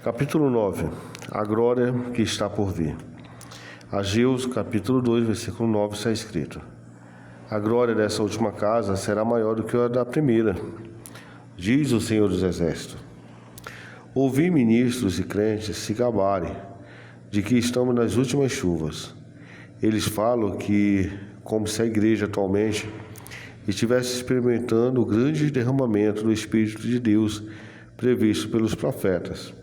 Capítulo 9. A glória que está por vir. Ageu, capítulo 2, versículo 9, está escrito: a glória dessa última casa será maior do que a da primeira, diz o Senhor dos Exércitos. Ouvi ministros e crentes se gabarem de que estamos nas últimas chuvas. Eles falam que, como se a igreja atualmente estivesse experimentando o grande derramamento do Espírito de Deus previsto pelos profetas,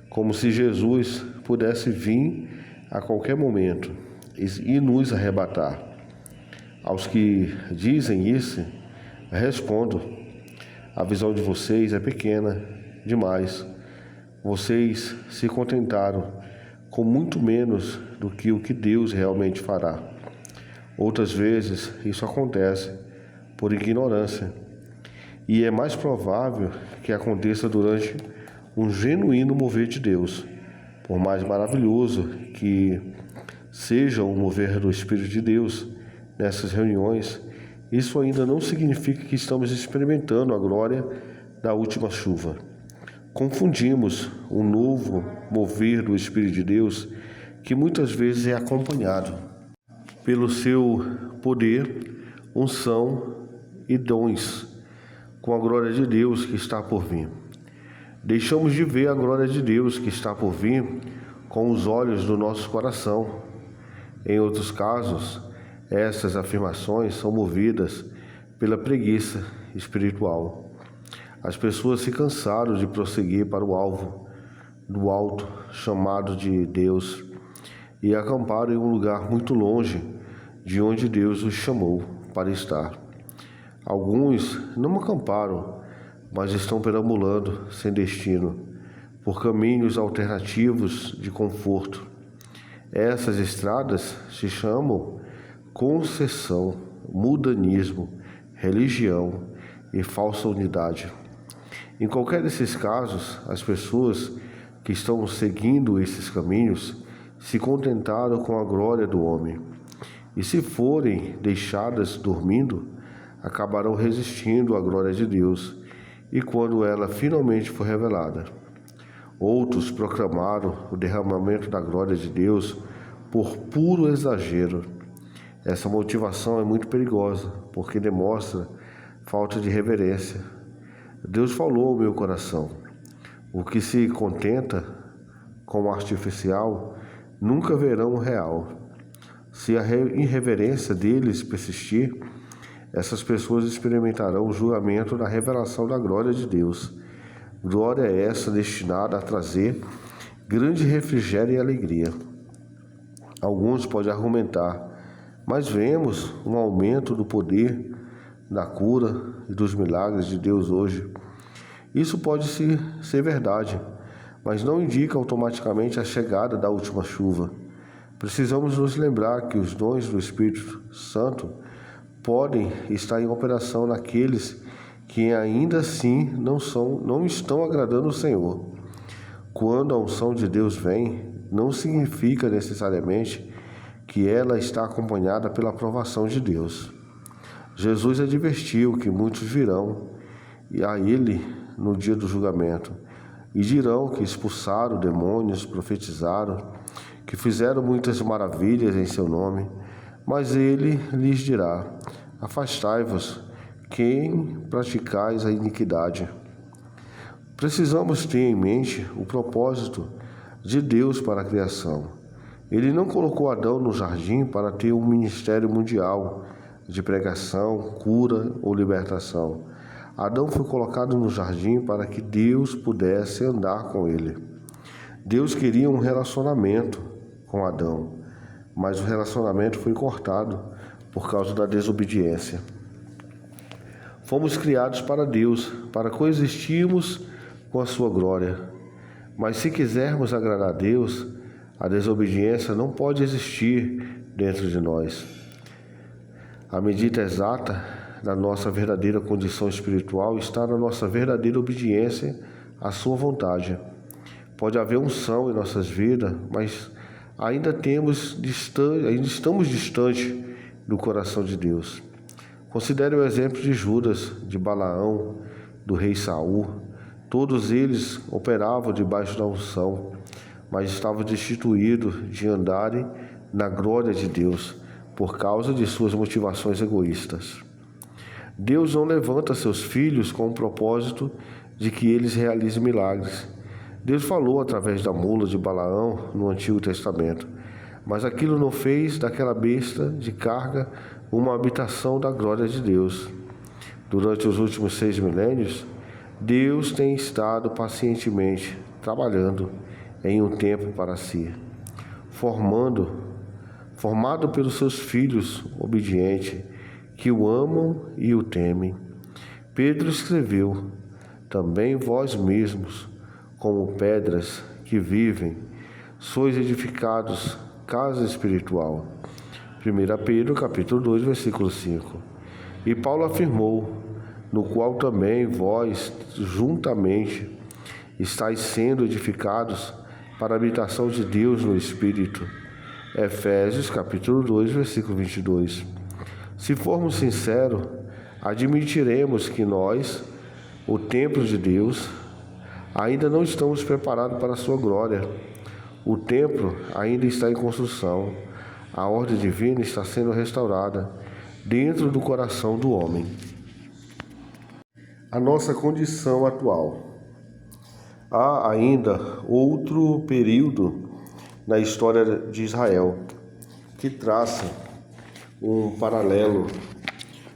como se Jesus pudesse vir a qualquer momento e nos arrebatar. Aos que dizem isso, respondo: a visão de vocês é pequena demais. Vocês se contentaram com muito menos do que o que Deus realmente fará. Outras vezes isso acontece por ignorância, e é mais provável que aconteça durante um genuíno mover de Deus. Por mais maravilhoso que seja o mover do Espírito de Deus nessas reuniões, isso ainda não significa que estamos experimentando a glória da última chuva. Confundimos o novo mover do Espírito de Deus, que muitas vezes é acompanhado pelo seu poder, unção e dons, com a glória de Deus que está por vir. Deixamos de ver a glória de Deus que está por vir com os olhos do nosso coração. Em outros casos, essas afirmações são movidas pela preguiça espiritual. As pessoas se cansaram de prosseguir para o alvo do alto chamado de Deus e acamparam em um lugar muito longe de onde Deus os chamou para estar. Alguns não acamparam, mas estão perambulando sem destino, por caminhos alternativos de conforto. Essas estradas se chamam concessão, mudanismo, religião e falsa unidade. Em qualquer desses casos, as pessoas que estão seguindo esses caminhos se contentaram com a glória do homem, e se forem deixadas dormindo, acabarão resistindo à glória de Deus, e quando ela finalmente for revelada. Outros proclamaram o derramamento da glória de Deus por puro exagero. Essa motivação é muito perigosa, porque demonstra falta de reverência. Deus falou ao meu coração: o que se contenta com o artificial nunca verão o real. Se a irreverência deles persistir, essas pessoas experimentarão o julgamento da revelação da glória de Deus. Glória é essa destinada a trazer grande refrigério e alegria. Alguns podem argumentar: mas vemos um aumento do poder, da cura e dos milagres de Deus hoje. Isso pode ser verdade, mas não indica automaticamente a chegada da última chuva. Precisamos nos lembrar que os dons do Espírito Santo podem estar em operação naqueles que ainda assim não estão agradando o Senhor. Quando a unção de Deus vem, não significa necessariamente que ela está acompanhada pela aprovação de Deus. Jesus advertiu que muitos virão a Ele no dia do julgamento e dirão que expulsaram demônios, profetizaram, que fizeram muitas maravilhas em seu nome, mas Ele lhes dirá: afastai-vos, quem praticais a iniquidade. Precisamos ter em mente o propósito de Deus para a criação. Ele não colocou Adão no jardim para ter um ministério mundial de pregação, cura ou libertação. Adão foi colocado no jardim para que Deus pudesse andar com ele. Deus queria um relacionamento com Adão, mas o relacionamento foi cortado por causa da desobediência. Fomos criados para Deus, para coexistirmos com a sua glória. Mas se quisermos agradar a Deus, a desobediência não pode existir dentro de nós. A medida exata da nossa verdadeira condição espiritual está na nossa verdadeira obediência à sua vontade. Pode haver unção em nossas vidas, mas ainda estamos distantes do coração de Deus. Considere o exemplo de Judas, de Balaão, do rei Saul, Todos eles operavam debaixo da unção, mas estavam destituídos de andarem na glória de Deus por causa de suas motivações egoístas. Deus não levanta seus filhos com o propósito de que eles realizem milagres. Deus falou através da mula de Balaão no Antigo Testamento, mas aquilo não fez daquela besta de carga uma habitação da glória de Deus. Durante os últimos 6 milênios, Deus tem estado pacientemente trabalhando em um tempo para si, formado pelos seus filhos obedientes, que o amam e o temem. Pedro escreveu: também vós mesmos, como pedras que vivem, sois edificados casa espiritual. 1 Pedro capítulo 2, versículo 5. E Paulo afirmou: no qual também vós juntamente estáis sendo edificados para a habitação de Deus no Espírito. Efésios capítulo 2, versículo 22. Se formos sinceros, admitiremos que nós, o templo de Deus, ainda não estamos preparados para a sua glória. O templo ainda está em construção. A ordem divina está sendo restaurada dentro do coração do homem. A nossa condição atual. Há ainda outro período na história de Israel que traça um paralelo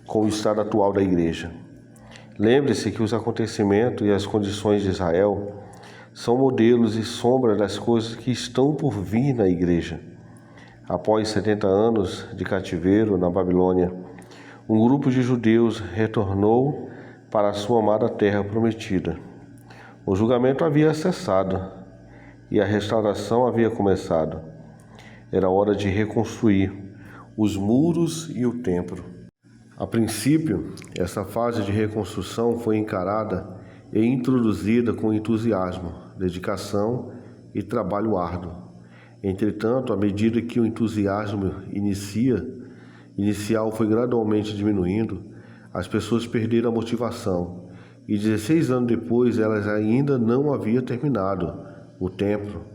com o estado atual da igreja. Lembre-se que os acontecimentos e as condições de Israel são modelos e sombras das coisas que estão por vir na igreja. Após 70 anos de cativeiro na Babilônia, um grupo de judeus retornou para a sua amada terra prometida. O julgamento havia cessado e a restauração havia começado. Era hora de reconstruir os muros e o templo. A princípio, essa fase de reconstrução foi encarada e introduzida com entusiasmo, dedicação e trabalho árduo. Entretanto, à medida que o entusiasmo inicial foi gradualmente diminuindo, as pessoas perderam a motivação e 16 anos depois elas ainda não haviam terminado o templo.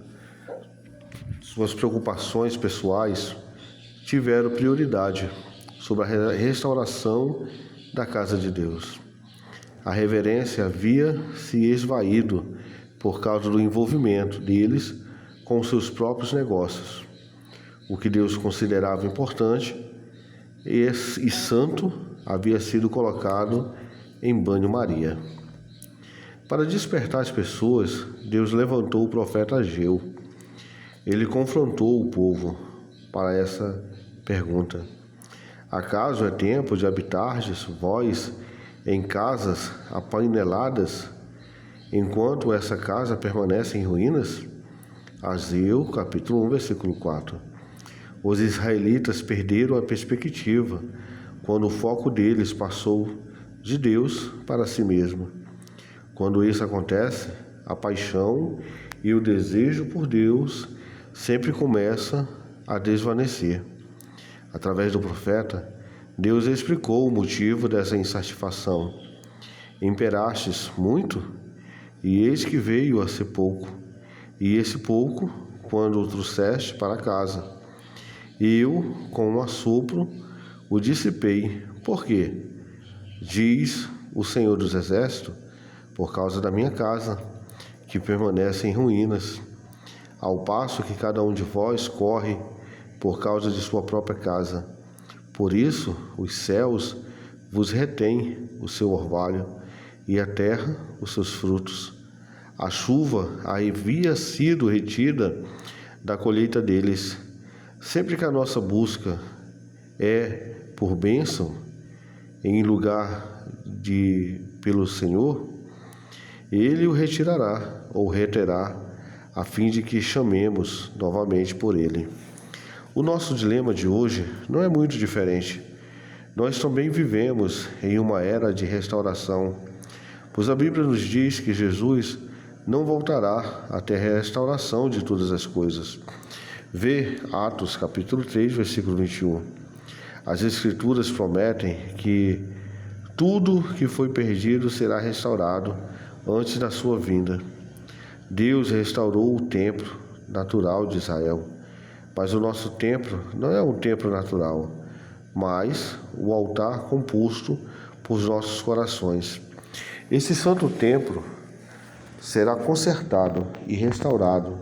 Suas preocupações pessoais tiveram prioridade sobre a restauração da casa de Deus. A reverência havia se esvaído por causa do envolvimento deles com seus próprios negócios. O que Deus considerava importante e santo havia sido colocado em banho-maria. Para despertar as pessoas, Deus levantou o profeta Ageu. Ele confrontou o povo para essa pergunta: acaso é tempo de habitardes vós em casas apaineladas, enquanto essa casa permanece em ruínas? Ageu, capítulo 1, versículo 4. Os israelitas perderam a perspectiva quando o foco deles passou de Deus para si mesmo. Quando isso acontece, a paixão e o desejo por Deus sempre começa a desvanecer. Através do profeta, Deus explicou o motivo dessa insatisfação. Imperastes muito, e eis que veio a ser pouco. E esse pouco, quando o trouxeste para casa, eu, com um assopro, o dissipei. Por quê? Diz o Senhor dos Exércitos: por causa da minha casa, que permanece em ruínas, ao passo que cada um de vós corre por causa de sua própria casa. Por isso, os céus vos retêm o seu orvalho, e a terra os seus frutos. A chuva havia sido retida da colheita deles. Sempre que a nossa busca é por bênção, em lugar de pelo Senhor, Ele o retirará ou reterá, a fim de que chamemos novamente por Ele. O nosso dilema de hoje não é muito diferente. Nós também vivemos em uma era de restauração, pois a Bíblia nos diz que Jesus não voltará até a restauração de todas as coisas. Vê Atos capítulo 3, versículo 21. As Escrituras prometem que tudo que foi perdido será restaurado antes da sua vinda. Deus restaurou o templo natural de Israel, mas o nosso templo não é um templo natural, mas o altar composto por nossos corações. Esse santo templo será consertado e restaurado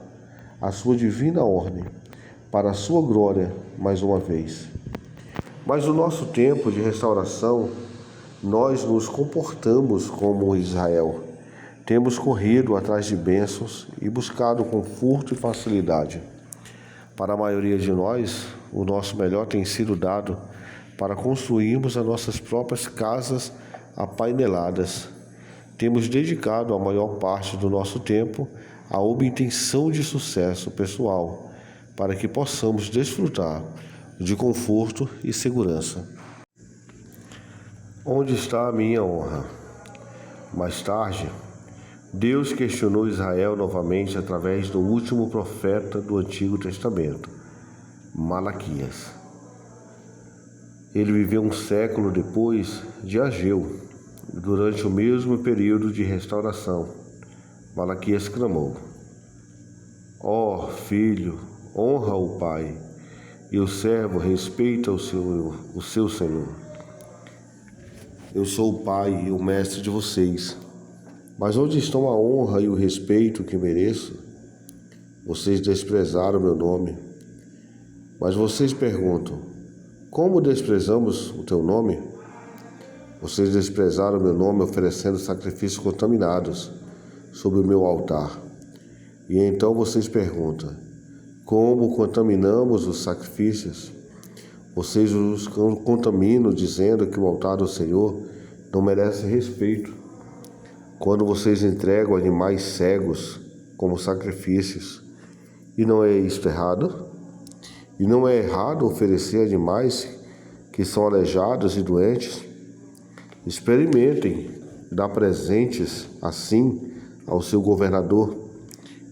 à sua divina ordem, para a sua glória mais uma vez. Mas no nosso tempo de restauração, nós nos comportamos como Israel. Temos corrido atrás de bênçãos e buscado conforto e facilidade. Para a maioria de nós, o nosso melhor tem sido dado para construirmos as nossas próprias casas apaineladas. Temos dedicado a maior parte do nosso tempo à obtenção de sucesso pessoal, para que possamos desfrutar de conforto e segurança. Onde está a minha honra? Mais tarde, Deus questionou Israel novamente através do último profeta do Antigo Testamento, Malaquias. Ele viveu um século depois de Ageu, durante o mesmo período de restauração. Malaquias clamou: ó filho, honra o pai, e o servo respeita o seu senhor. Eu sou o pai e o mestre de vocês, mas onde estão a honra e o respeito que mereço? Vocês desprezaram meu nome. Mas vocês perguntam: como desprezamos o teu nome? Vocês desprezaram meu nome oferecendo sacrifícios contaminados sobre o meu altar. E então vocês perguntam: como contaminamos os sacrifícios? Vocês os contaminam dizendo que o altar do Senhor não merece respeito. Quando vocês entregam animais cegos como sacrifícios, e não é isto errado? E não é errado oferecer animais que são aleijados e doentes? Experimentem dar presentes assim ao seu governador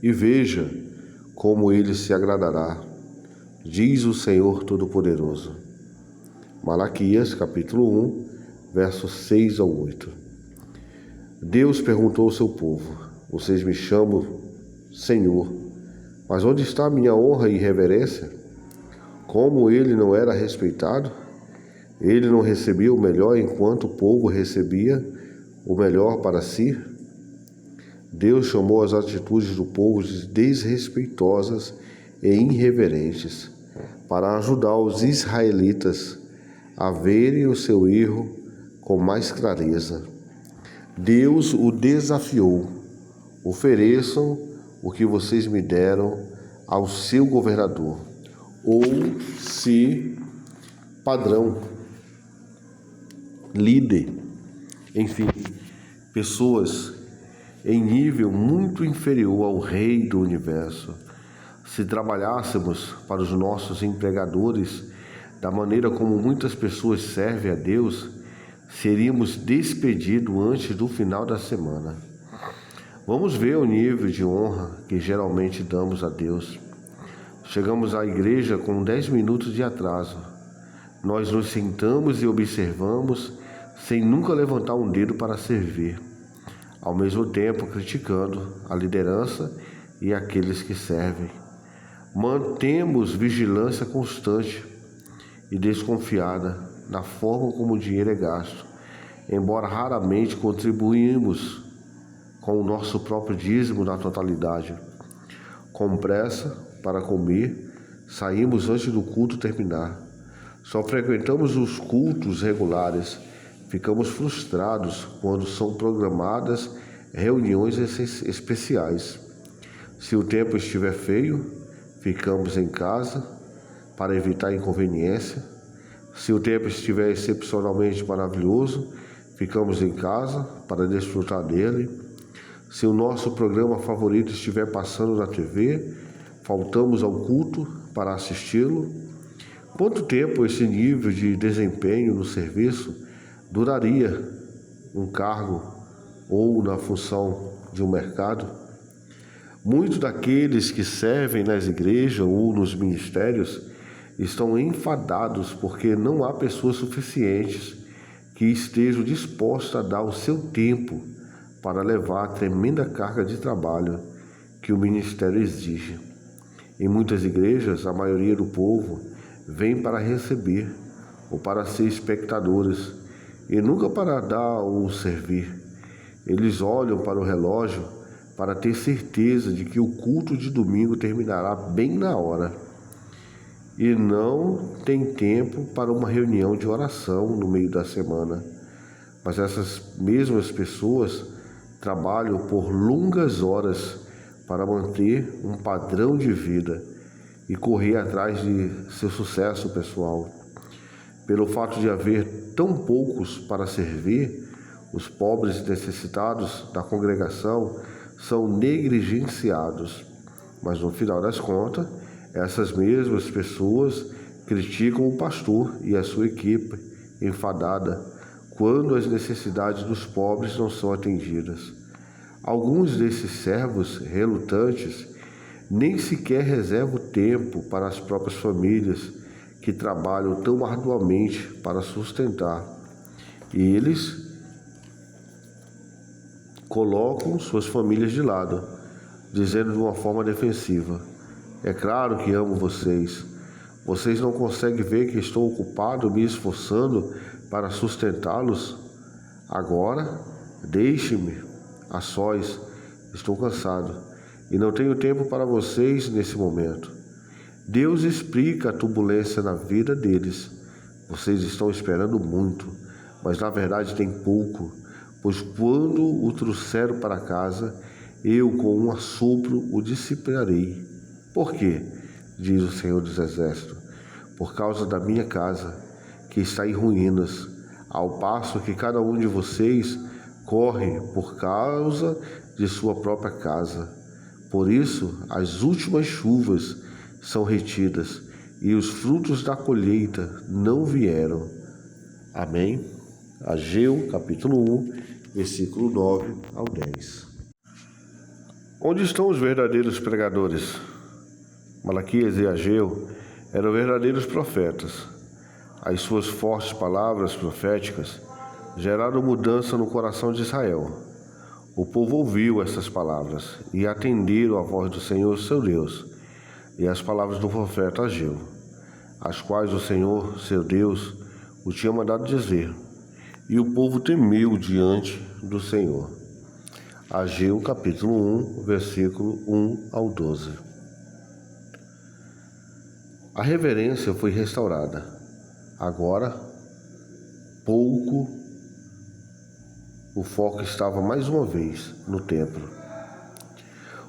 e veja como ele se agradará, diz o Senhor Todo-Poderoso. Malaquias, capítulo 1, versos 6 ao 8. Deus perguntou ao seu povo: vocês me chamam Senhor, mas onde está a minha honra e reverência? Como ele não era respeitado? Ele não recebia o melhor enquanto o povo recebia o melhor para si? Deus chamou as atitudes do povo de desrespeitosas e irreverentes para ajudar os israelitas a verem o seu erro com mais clareza. Deus o desafiou: ofereçam o que vocês me deram ao seu governador, ou se padrão, líder, enfim, pessoas em nível muito inferior ao Rei do Universo. Se trabalhássemos para os nossos empregadores da maneira como muitas pessoas servem a Deus, seríamos despedidos antes do final da semana. Vamos ver o nível de honra que geralmente damos a Deus. Chegamos à igreja com 10 minutos de atraso. Nós nos sentamos e observamos sem nunca levantar um dedo para servir, ao mesmo tempo criticando a liderança e aqueles que servem. Mantemos vigilância constante e desconfiada na forma como o dinheiro é gasto, embora raramente contribuímos com o nosso próprio dízimo na totalidade. Com pressa para comer, saímos antes do culto terminar. Só frequentamos os cultos regulares. Ficamos frustrados quando são programadas reuniões especiais. Se o tempo estiver feio, ficamos em casa para evitar inconveniência. Se o tempo estiver excepcionalmente maravilhoso, ficamos em casa para desfrutar dele. Se o nosso programa favorito estiver passando na TV, faltamos ao culto para assisti-lo. Quanto tempo esse nível de desempenho no serviço duraria um cargo ou na função de um mercado? Muitos daqueles que servem nas igrejas ou nos ministérios estão enfadados porque não há pessoas suficientes que estejam dispostas a dar o seu tempo para levar a tremenda carga de trabalho que o ministério exige. Em muitas igrejas, a maioria do povo vem para receber ou para ser espectadores e nunca para dar ou servir. Eles olham para o relógio para ter certeza de que o culto de domingo terminará bem na hora e não tem tempo para uma reunião de oração no meio da semana. Mas essas mesmas pessoas trabalham por longas horas para manter um padrão de vida e correr atrás de seu sucesso pessoal. Pelo fato de haver tão poucos para servir, os pobres e necessitados da congregação são negligenciados. Mas no final das contas, essas mesmas pessoas criticam o pastor e a sua equipe, enfadada, quando as necessidades dos pobres não são atendidas. Alguns desses servos relutantes nem sequer reservam tempo para as próprias famílias que trabalham tão arduamente para sustentar. E eles colocam suas famílias de lado, dizendo de uma forma defensiva: é claro que amo vocês. Vocês não conseguem ver que estou ocupado me esforçando para sustentá-los? Agora, deixe-me a sós. Estou cansado e não tenho tempo para vocês nesse momento. Deus explica a turbulência na vida deles. Vocês estão esperando muito, mas na verdade tem pouco, pois quando o trouxeram para casa, eu com um assopro o disciplinarei. Por quê? Diz o Senhor dos Exércitos. Por causa da minha casa, que está em ruínas, ao passo que cada um de vocês corre por causa de sua própria casa. Por isso, as últimas chuvas são retidas e os frutos da colheita não vieram. Amém? Ageu, capítulo 1, versículo 9 ao 10. Onde estão os verdadeiros pregadores? Malaquias e Ageu eram verdadeiros profetas. As suas fortes palavras proféticas geraram mudança no coração de Israel. O povo ouviu essas palavras e atenderam à voz do Senhor, seu Deus, e às palavras do profeta Ageu, as quais o Senhor, seu Deus, o tinha mandado dizer. E o povo temeu diante do Senhor. Ageu, capítulo 1, versículo 1 ao 12. A reverência foi restaurada. Agora, o foco estava mais uma vez no templo.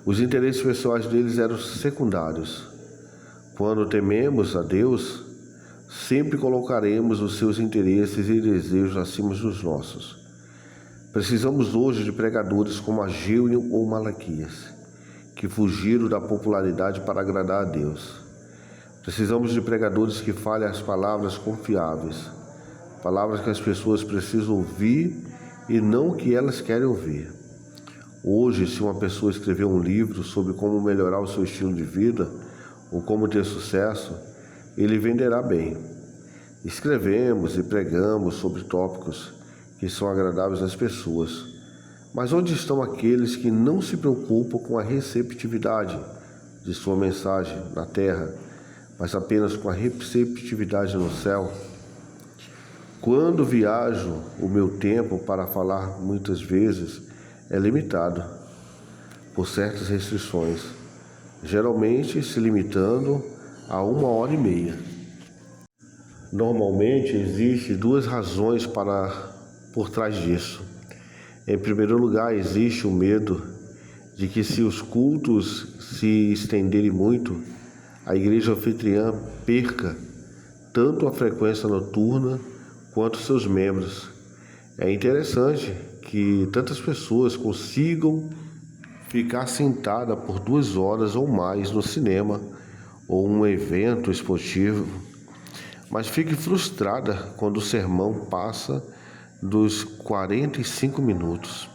Os interesses pessoais deles eram secundários. Quando tememos a Deus, sempre colocaremos os seus interesses e desejos acima dos nossos. Precisamos hoje de pregadores como Ageu ou Malaquias, que fugiram da popularidade para agradar a Deus. Precisamos de pregadores que falem as palavras confiáveis, palavras que as pessoas precisam ouvir e não o que elas querem ouvir. Hoje, se uma pessoa escrever um livro sobre como melhorar o seu estilo de vida ou como ter sucesso, ele venderá bem. Escrevemos e pregamos sobre tópicos que são agradáveis às pessoas. Mas onde estão aqueles que não se preocupam com a receptividade de sua mensagem na terra, mas apenas com a receptividade no céu? Quando viajo, o meu tempo para falar muitas vezes é limitado por certas restrições, geralmente se limitando a 1h30. Normalmente existem duas razões por trás disso. Em primeiro lugar, existe o medo de que, se os cultos se estenderem muito, a igreja anfitriã perca tanto a frequência noturna quanto seus membros. É interessante que tantas pessoas consigam ficar sentada por 2 horas ou mais no cinema ou um evento esportivo, mas fique frustrada quando o sermão passa dos 45 minutos.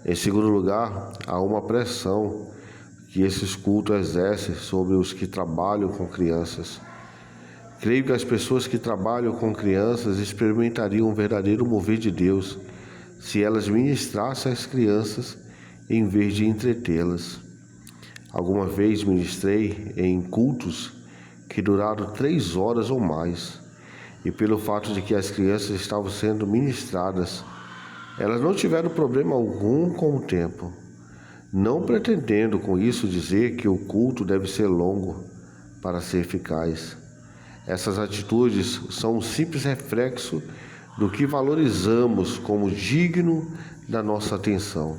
Em segundo lugar, há uma pressão que esses cultos exercem sobre os que trabalham com crianças. Creio que as pessoas que trabalham com crianças experimentariam um verdadeiro mover de Deus se elas ministrassem às crianças em vez de entretê-las. Alguma vez ministrei em cultos que duraram 3 horas ou mais, e pelo fato de que as crianças estavam sendo ministradas, elas não tiveram problema algum com o tempo, não pretendendo com isso dizer que o culto deve ser longo para ser eficaz. Essas atitudes são um simples reflexo do que valorizamos como digno da nossa atenção.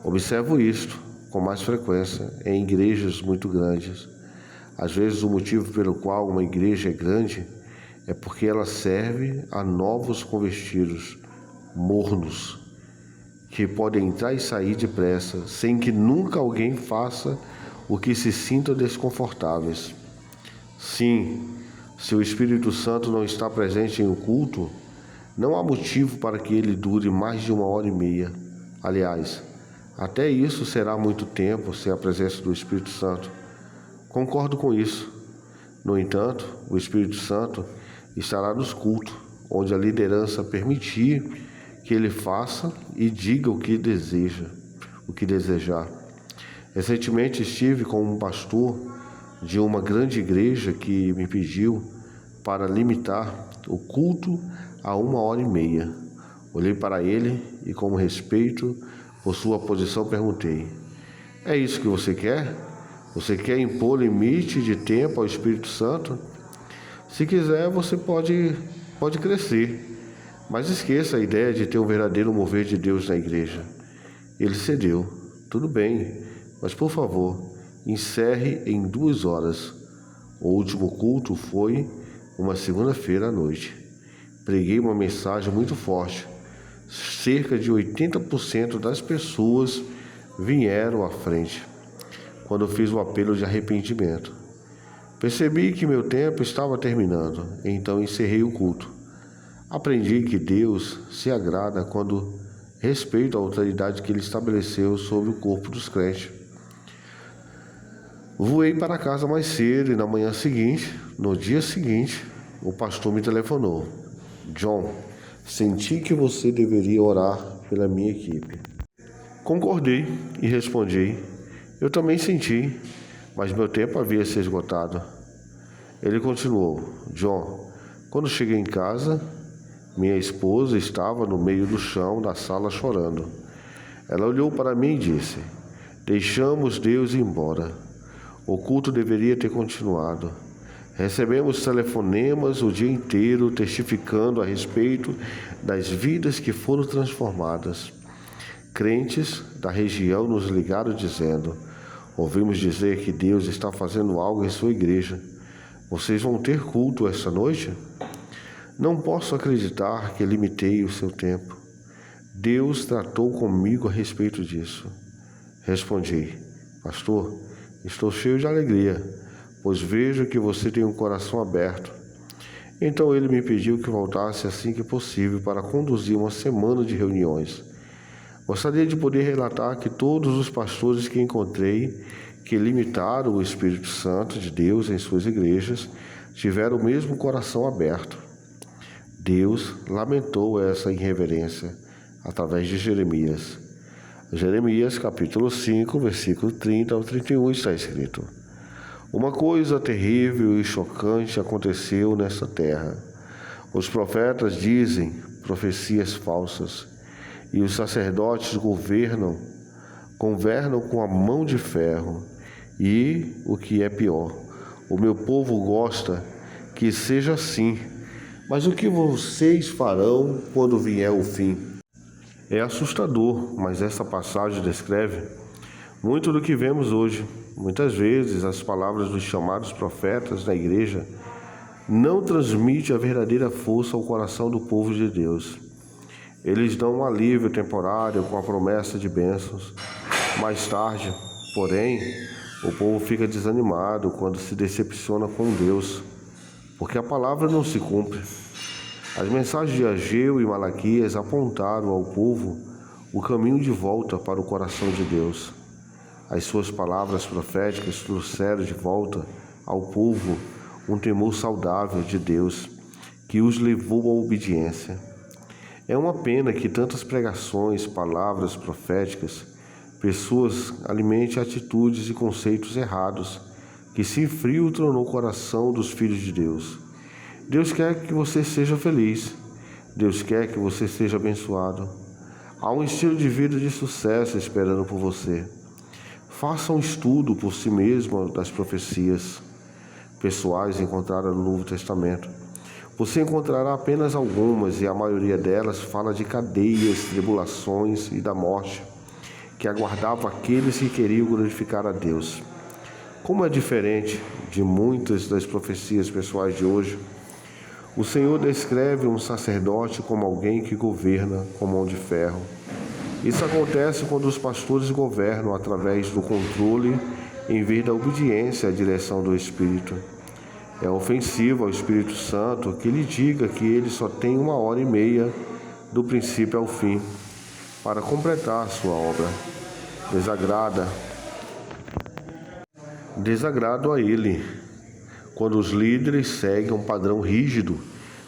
Observo isto com mais frequência em igrejas muito grandes. Às vezes o motivo pelo qual uma igreja é grande é porque ela serve a novos convertidos, mornos, que podem entrar e sair depressa, sem que nunca alguém faça o que se sintam desconfortáveis. Sim, se o Espírito Santo não está presente em um culto, não há motivo para que ele dure mais de 1h30. Aliás, até isso será muito tempo sem a presença do Espírito Santo. Concordo com isso. No entanto, o Espírito Santo estará nos cultos, onde a liderança permitir que ele faça e diga o que desejar. Recentemente estive com um pastor de uma grande igreja que me pediu para limitar o culto a 1h30. Olhei para ele e, com respeito por sua posição, perguntei: é isso que você quer? Você quer impor limite de tempo ao Espírito Santo? Se quiser, você pode crescer, mas esqueça a ideia de ter um verdadeiro mover de Deus na igreja. Ele cedeu. Tudo bem, mas por favor, encerre em 2 horas. O último culto foi uma segunda-feira à noite. Preguei uma mensagem muito forte. Cerca de 80% das pessoas vieram à frente quando eu fiz o apelo de arrependimento. Percebi que meu tempo estava terminando, então encerrei o culto. Aprendi que Deus se agrada quando respeita a autoridade que Ele estabeleceu sobre o corpo dos crentes. Voei para casa mais cedo e no dia seguinte, o pastor me telefonou. John, senti que você deveria orar pela minha equipe. Concordei e respondi. Eu também senti, mas meu tempo havia se esgotado. Ele continuou. John, quando cheguei em casa, minha esposa estava no meio do chão da sala chorando. Ela olhou para mim e disse: deixamos Deus ir embora. O culto deveria ter continuado. Recebemos telefonemas o dia inteiro testificando a respeito das vidas que foram transformadas. Crentes da região nos ligaram dizendo: ouvimos dizer que Deus está fazendo algo em sua igreja. Vocês vão ter culto esta noite? Não posso acreditar que limitei o seu tempo. Deus tratou comigo a respeito disso. Respondi: pastor, estou cheio de alegria, pois vejo que você tem um coração aberto. Então ele me pediu que voltasse assim que possível para conduzir uma semana de reuniões. Gostaria de poder relatar que todos os pastores que encontrei que limitaram o Espírito Santo de Deus em suas igrejas tiveram o mesmo coração aberto. Deus lamentou essa irreverência através de Jeremias. Jeremias capítulo 5, versículo 30 ao 31 está escrito: uma coisa terrível e chocante aconteceu nesta terra. Os profetas dizem profecias falsas, e os sacerdotes governam com a mão de ferro. E, o que é pior, o meu povo gosta que seja assim. Mas o que vocês farão quando vier o fim? É assustador, mas essa passagem descreve muito do que vemos hoje. Muitas vezes as palavras dos chamados profetas na igreja não transmitem a verdadeira força ao coração do povo de Deus. Eles dão um alívio temporário com a promessa de bênçãos. Mais tarde, porém, o povo fica desanimado quando se decepciona com Deus, porque a palavra não se cumpre. As mensagens de Ageu e Malaquias apontaram ao povo o caminho de volta para o coração de Deus. As suas palavras proféticas trouxeram de volta ao povo um temor saudável de Deus, que os levou à obediência. É uma pena que tantas pregações, palavras proféticas, pessoas alimentem atitudes e conceitos errados que se infiltram no coração dos filhos de Deus. Deus quer que você seja feliz. Deus quer que você seja abençoado. Há um estilo de vida de sucesso esperando por você. Faça um estudo por si mesmo das profecias pessoais encontradas no Novo Testamento. Você encontrará apenas algumas, e a maioria delas fala de cadeias, tribulações e da morte que aguardava aqueles que queriam glorificar a Deus. Como é diferente de muitas das profecias pessoais de hoje, o Senhor descreve um sacerdote como alguém que governa com mão de ferro. Isso acontece quando os pastores governam através do controle em vez da obediência à direção do Espírito. É ofensivo ao Espírito Santo que lhe diga que ele só tem 1h30 do princípio ao fim para completar a sua obra. Desagrado a ele quando os líderes seguem um padrão rígido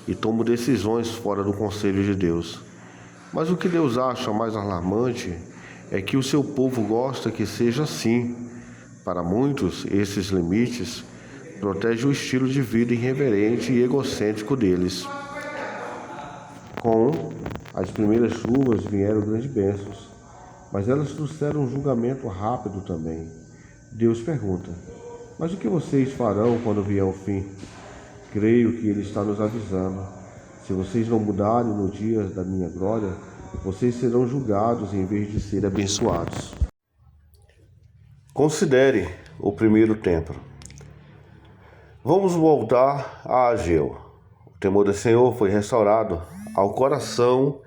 e tomam decisões fora do conselho de Deus. Mas o que Deus acha mais alarmante é que o seu povo gosta que seja assim. Para muitos, esses limites protegem o estilo de vida irreverente e egocêntrico deles. Com as primeiras chuvas vieram grandes bênçãos, mas elas trouxeram um julgamento rápido também. Deus pergunta: mas o que vocês farão quando vier o fim? Creio que Ele está nos avisando. Se vocês não mudarem no dia da minha glória, vocês serão julgados em vez de serem abençoados. Considere o primeiro templo. Vamos voltar a Ageu. O temor do Senhor foi restaurado ao coração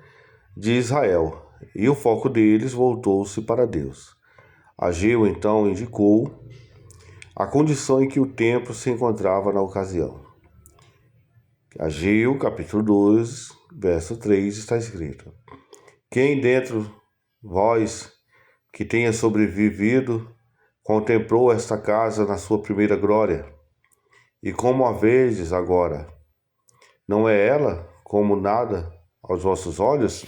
de Israel, e o foco deles voltou-se para Deus. Ageu então indicou a condição em que o templo se encontrava na ocasião. Ageu, capítulo 2, verso 3, está escrito: quem dentre vós que tenha sobrevivido contemplou esta casa na sua primeira glória? E como a vedes agora? Não é ela como nada aos vossos olhos?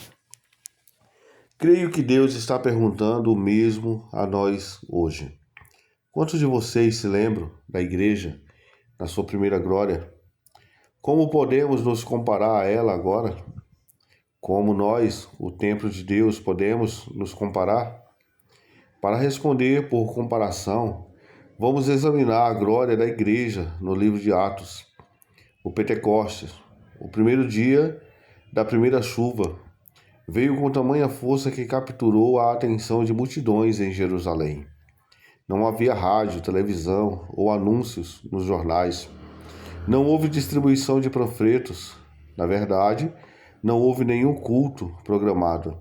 Creio que Deus está perguntando o mesmo a nós hoje. Quantos de vocês se lembram da igreja na sua primeira glória? Como podemos nos comparar a ela agora? Como nós, o templo de Deus, podemos nos comparar? Para responder por comparação, vamos examinar a glória da igreja no livro de Atos, o Pentecostes, o primeiro dia da primeira chuva. Veio com tamanha força que capturou a atenção de multidões em Jerusalém. Não havia rádio, televisão ou anúncios nos jornais. Não houve distribuição de panfletos. Na verdade, não houve nenhum culto programado.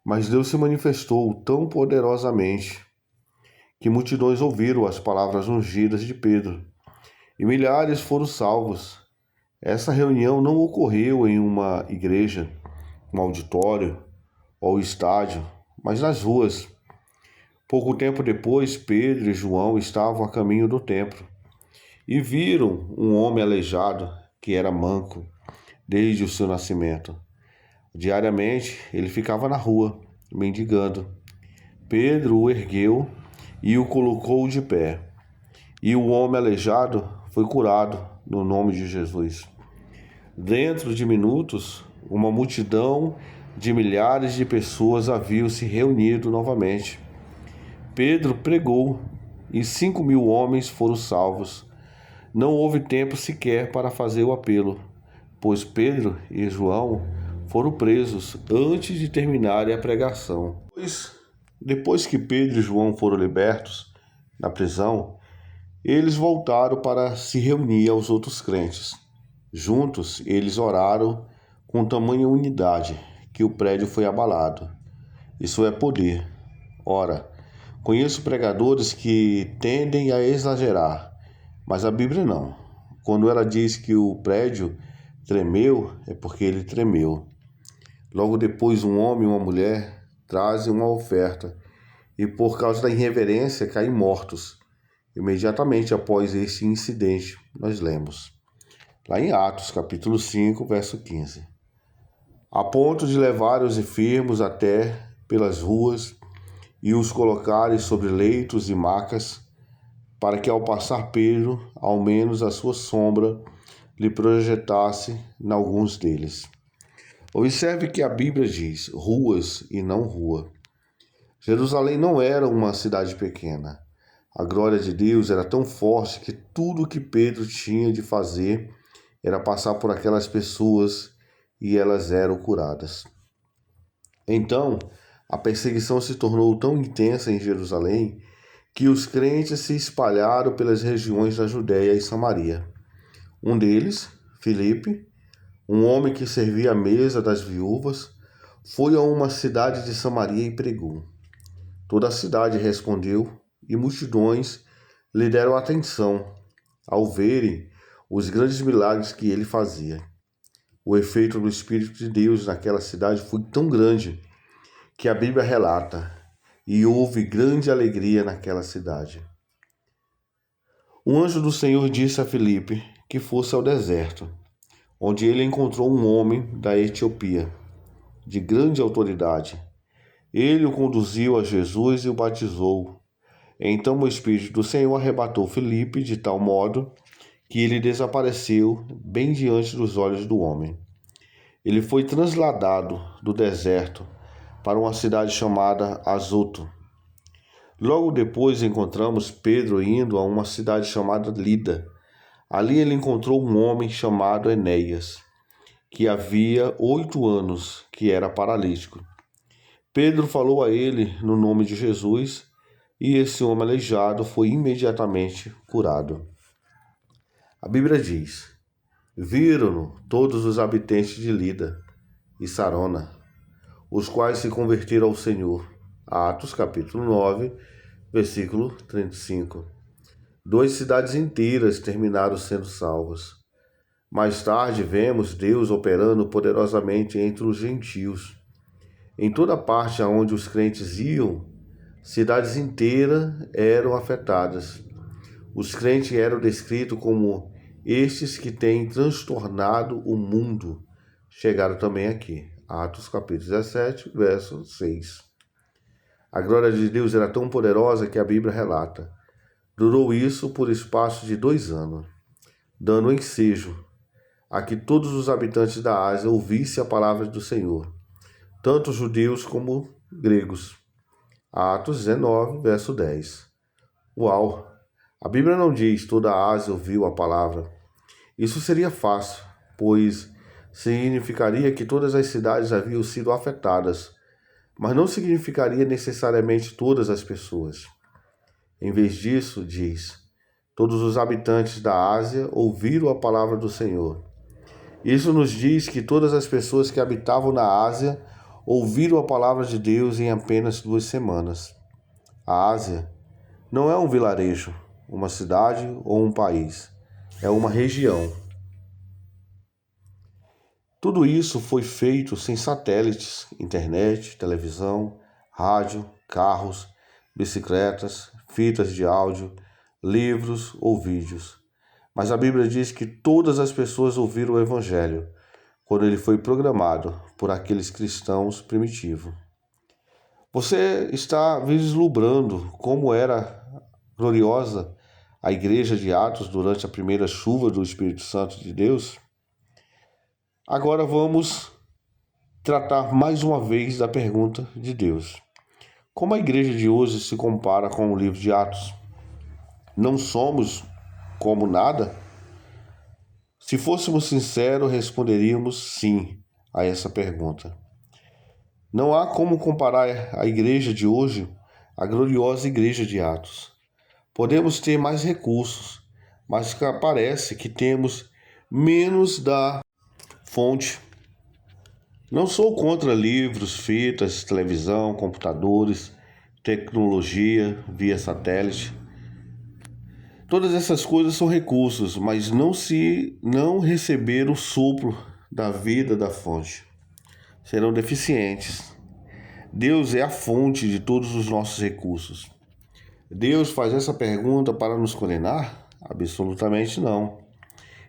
Mas Deus se manifestou tão poderosamente que multidões ouviram as palavras ungidas de Pedro, e milhares foram salvos. Essa reunião não ocorreu em uma igreja, um auditório ou estádio, mas nas ruas. Pouco tempo depois, Pedro e João estavam a caminho do templo e viram um homem aleijado que era manco desde o seu nascimento. Diariamente, ele ficava na rua, mendigando. Pedro o ergueu e o colocou de pé, e o homem aleijado foi curado no nome de Jesus. Dentro de minutos, uma multidão de milhares de pessoas haviam se reunido novamente. Pedro pregou e 5.000 homens foram salvos. Não houve tempo sequer para fazer o apelo, pois Pedro e João foram presos antes de terminarem a pregação. Depois que Pedro e João foram libertos da prisão, eles voltaram para se reunir aos outros crentes. Juntos, eles oraram com tamanha unidade que o prédio foi abalado. Isso é poder. Ora, conheço pregadores que tendem a exagerar, mas a Bíblia não. Quando ela diz que o prédio tremeu, é porque ele tremeu. Logo depois, um homem e uma mulher trazem uma oferta e, por causa da irreverência, caem mortos. Imediatamente após esse incidente, nós lemos lá em Atos, capítulo 5, verso 15. a ponto de levar os enfermos até pelas ruas e os colocarem sobre leitos e macas, para que ao passar Pedro, ao menos a sua sombra lhe projetasse em alguns deles. Observe que a Bíblia diz ruas e não rua. Jerusalém não era uma cidade pequena. A glória de Deus era tão forte que tudo o que Pedro tinha de fazer era passar por aquelas pessoas e elas eram curadas. Então, a perseguição se tornou tão intensa em Jerusalém que os crentes se espalharam pelas regiões da Judéia e Samaria. Um deles, Filipe, um homem que servia à mesa das viúvas, foi a uma cidade de Samaria e pregou. Toda a cidade respondeu e multidões lhe deram atenção ao verem os grandes milagres que ele fazia. O efeito do Espírito de Deus naquela cidade foi tão grande que a Bíblia relata, e houve grande alegria naquela cidade. O anjo do Senhor disse a Filipe que fosse ao deserto, onde ele encontrou um homem da Etiópia, de grande autoridade. Ele o conduziu a Jesus e o batizou. Então o Espírito do Senhor arrebatou Filipe de tal modo que ele desapareceu bem diante dos olhos do homem. Ele foi transladado do deserto para uma cidade chamada Azoto. Logo depois encontramos Pedro indo a uma cidade chamada Lida. Ali ele encontrou um homem chamado Enéas, que havia 8 anos, que era paralítico. Pedro falou a ele no nome de Jesus, e esse homem aleijado foi imediatamente curado. A Bíblia diz: viram-no todos os habitantes de Lida e Sarona, os quais se converteram ao Senhor. Atos capítulo 9, versículo 35. 2 cidades inteiras terminaram sendo salvas. Mais tarde vemos Deus operando poderosamente entre os gentios. Em toda parte aonde os crentes iam, cidades inteiras eram afetadas. Os crentes eram descritos como estes que têm transtornado o mundo. Chegaram também aqui. Atos capítulo 17, verso 6. A glória de Deus era tão poderosa que a Bíblia relata. Durou isso por espaço de 2 anos, dando ensejo a que todos os habitantes da Ásia ouvissem a palavra do Senhor, tanto judeus como gregos. Atos 19, verso 10. Uau! A Bíblia não diz toda a Ásia ouviu a palavra. Isso seria fácil, pois significaria que todas as cidades haviam sido afetadas, mas não significaria necessariamente todas as pessoas. Em vez disso, diz, todos os habitantes da Ásia ouviram a palavra do Senhor. Isso nos diz que todas as pessoas que habitavam na Ásia ouviram a palavra de Deus em apenas 2 semanas. A Ásia não é um vilarejo, uma cidade ou um país. É uma região. Tudo isso foi feito sem satélites, internet, televisão, rádio, carros, bicicletas, fitas de áudio, livros ou vídeos. Mas a Bíblia diz que todas as pessoas ouviram o Evangelho quando ele foi programado por aqueles cristãos primitivos. Você está vislumbrando como era gloriosa a igreja de Atos durante a primeira chuva do Espírito Santo de Deus? Agora vamos tratar mais uma vez da pergunta de Deus. Como a igreja de hoje se compara com o livro de Atos? Não somos como nada? Se fôssemos sinceros, responderíamos sim a essa pergunta. Não há como comparar a igreja de hoje à gloriosa igreja de Atos. Podemos ter mais recursos, mas parece que temos menos da fonte. Não sou contra livros, fitas, televisão, computadores, tecnologia via satélite. Todas essas coisas são recursos, mas não receber o sopro da vida da fonte, serão deficientes. Deus é a fonte de todos os nossos recursos. Deus faz essa pergunta para nos condenar? Absolutamente não.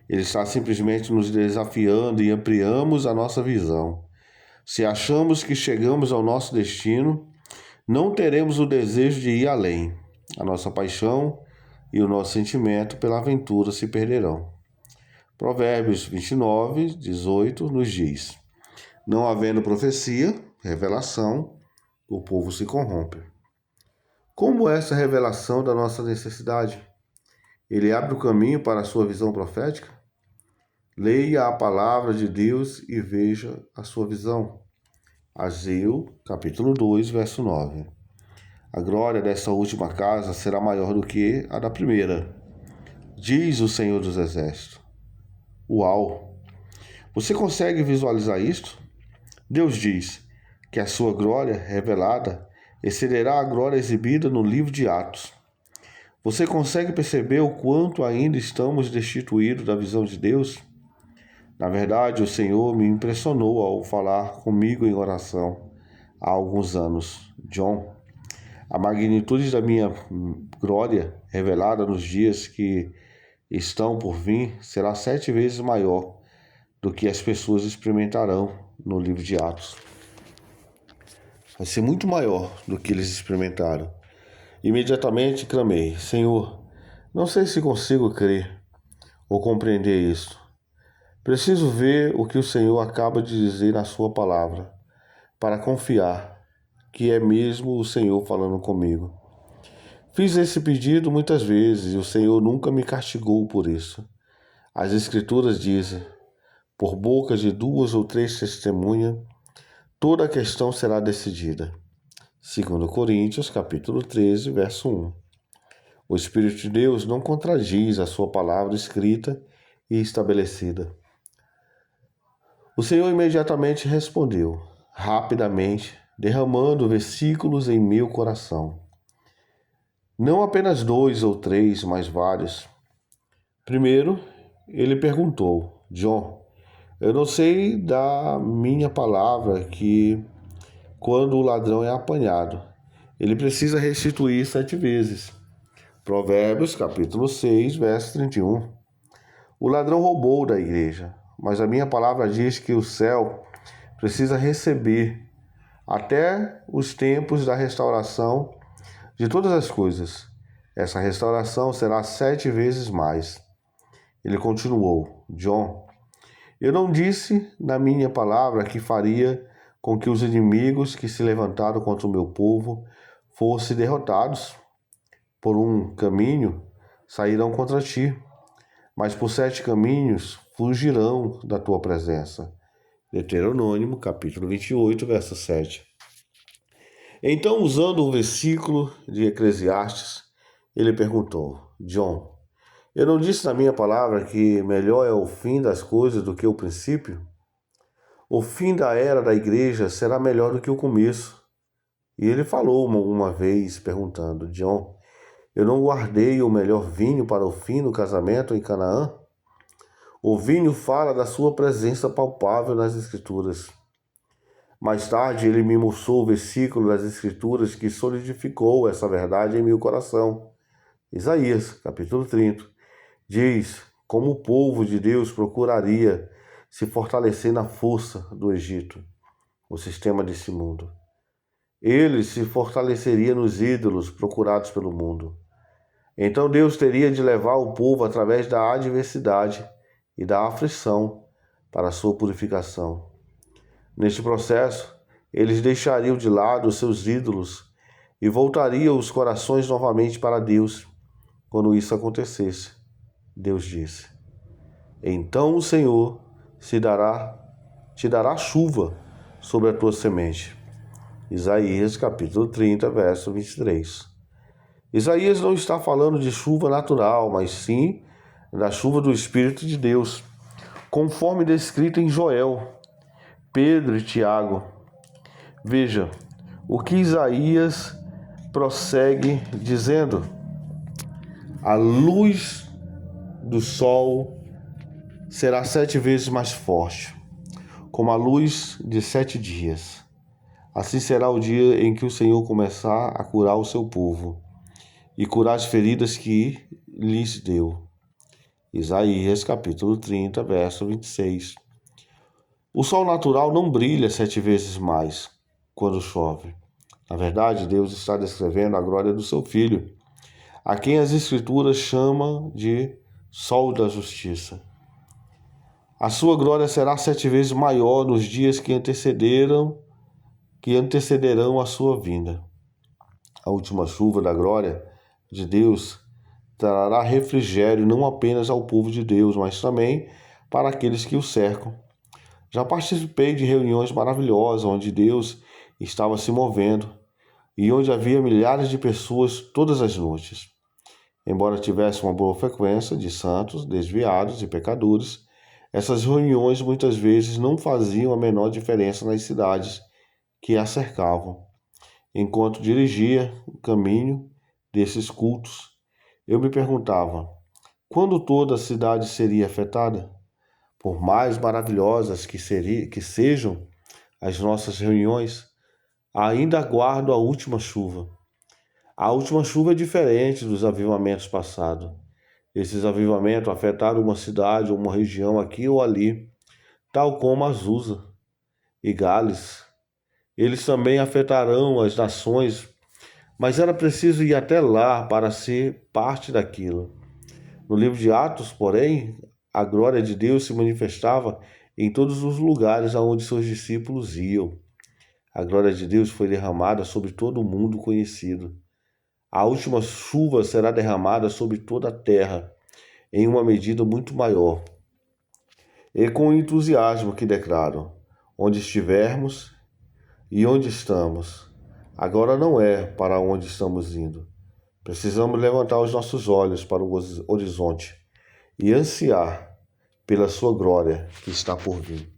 Ele está simplesmente nos desafiando e ampliamos a nossa visão. Se achamos que chegamos ao nosso destino, não teremos o desejo de ir além. A nossa paixão e o nosso sentimento pela aventura se perderão. Provérbios 29, 18 nos diz: não havendo profecia, revelação, o povo se corrompe. Como essa revelação da nossa necessidade? Ele abre o caminho para a sua visão profética? Leia a palavra de Deus e veja a sua visão. Ageu, capítulo 2, verso 9. A glória desta última casa será maior do que a da primeira, diz o Senhor dos Exércitos. Uau! Você consegue visualizar isto? Deus diz que a sua glória revelada excederá a glória exibida no livro de Atos. Você consegue perceber o quanto ainda estamos destituídos da visão de Deus? Na verdade, o Senhor me impressionou ao falar comigo em oração há alguns anos. John, a magnitude da minha glória revelada nos dias que estão por vir será 7 vezes maior do que as pessoas experimentarão no livro de Atos. Vai ser muito maior do que eles experimentaram. Imediatamente clamei: Senhor, não sei se consigo crer ou compreender isso. Preciso ver o que o Senhor acaba de dizer na sua palavra, para confiar que é mesmo o Senhor falando comigo. Fiz esse pedido muitas vezes e o Senhor nunca me castigou por isso. As Escrituras dizem: por boca de 2 ou 3 testemunhas, toda a questão será decidida. 2 Coríntios, capítulo 13, verso 1. O Espírito de Deus não contradiz a sua palavra escrita e estabelecida. O Senhor imediatamente respondeu, rapidamente, derramando versículos em meu coração. Não apenas 2 ou 3, mas vários. Primeiro, ele perguntou: John, eu não sei da minha palavra que quando o ladrão é apanhado, ele precisa restituir 7 vezes. Provérbios, capítulo 6, verso 31. O ladrão roubou da igreja, mas a minha palavra diz que o céu precisa receber até os tempos da restauração de todas as coisas. Essa restauração será 7 vezes mais. Ele continuou: John, eu não disse na minha palavra que faria com que os inimigos que se levantaram contra o meu povo fossem derrotados. Por um caminho sairão contra ti, mas por 7 caminhos fugirão da tua presença. Deuteronômio, capítulo 28, verso 7. Então, usando um versículo de Eclesiastes, ele perguntou: John, eu não disse na minha palavra que melhor é o fim das coisas do que o princípio? O fim da era da igreja será melhor do que o começo. E ele falou uma vez, perguntando: John, eu não guardei o melhor vinho para o fim do casamento em Canaã? O vinho fala da sua presença palpável nas Escrituras. Mais tarde, ele me mostrou o versículo das Escrituras que solidificou essa verdade em meu coração. Isaías, capítulo 30, diz como o povo de Deus procuraria se fortalecer na força do Egito, o sistema desse mundo. Ele se fortaleceria nos ídolos procurados pelo mundo. Então Deus teria de levar o povo através da adversidade e da aflição para a sua purificação. Neste processo, eles deixariam de lado os seus ídolos e voltariam os corações novamente para Deus. Quando isso acontecesse, Deus disse: então o Senhor te dará chuva sobre a tua semente. Isaías capítulo 30, verso 23. Isaías não está falando de chuva natural, mas sim da chuva do Espírito de Deus, conforme descrito em Joel, Pedro e Tiago. Veja o que Isaías prossegue dizendo: a luz do sol será 7 vezes mais forte, como a luz de 7 dias. Assim será o dia em que o Senhor começar a curar o seu povo e curar as feridas que lhes deu. Isaías capítulo 30, verso 26. O sol natural não brilha 7 vezes mais quando chove. Na verdade, Deus está descrevendo a glória do seu Filho, a quem as Escrituras chamam de Sol da Justiça. A sua glória será 7 vezes maior nos dias que antecederão a sua vinda. A última chuva da glória de Deus trará refrigério não apenas ao povo de Deus, mas também para aqueles que o cercam. Já participei de reuniões maravilhosas onde Deus estava se movendo e onde havia milhares de pessoas todas as noites. Embora tivesse uma boa frequência de santos, desviados e pecadores, essas reuniões muitas vezes não faziam a menor diferença nas cidades que a cercavam. Enquanto dirigia o caminho desses cultos, eu me perguntava: quando toda a cidade seria afetada? Por mais maravilhosas que sejam as nossas reuniões, ainda aguardo a última chuva. A última chuva é diferente dos avivamentos passados. Esses avivamentos afetaram uma cidade ou uma região aqui ou ali, tal como Azusa e Gales. Eles também afetarão as nações, mas era preciso ir até lá para ser parte daquilo. No livro de Atos, porém, a glória de Deus se manifestava em todos os lugares aonde seus discípulos iam. A glória de Deus foi derramada sobre todo o mundo conhecido. A última chuva será derramada sobre toda a terra, em uma medida muito maior. E com o entusiasmo que declaro: onde estivermos e onde estamos, agora não é para onde estamos indo. Precisamos levantar os nossos olhos para o horizonte e ansiar pela sua glória que está por vir.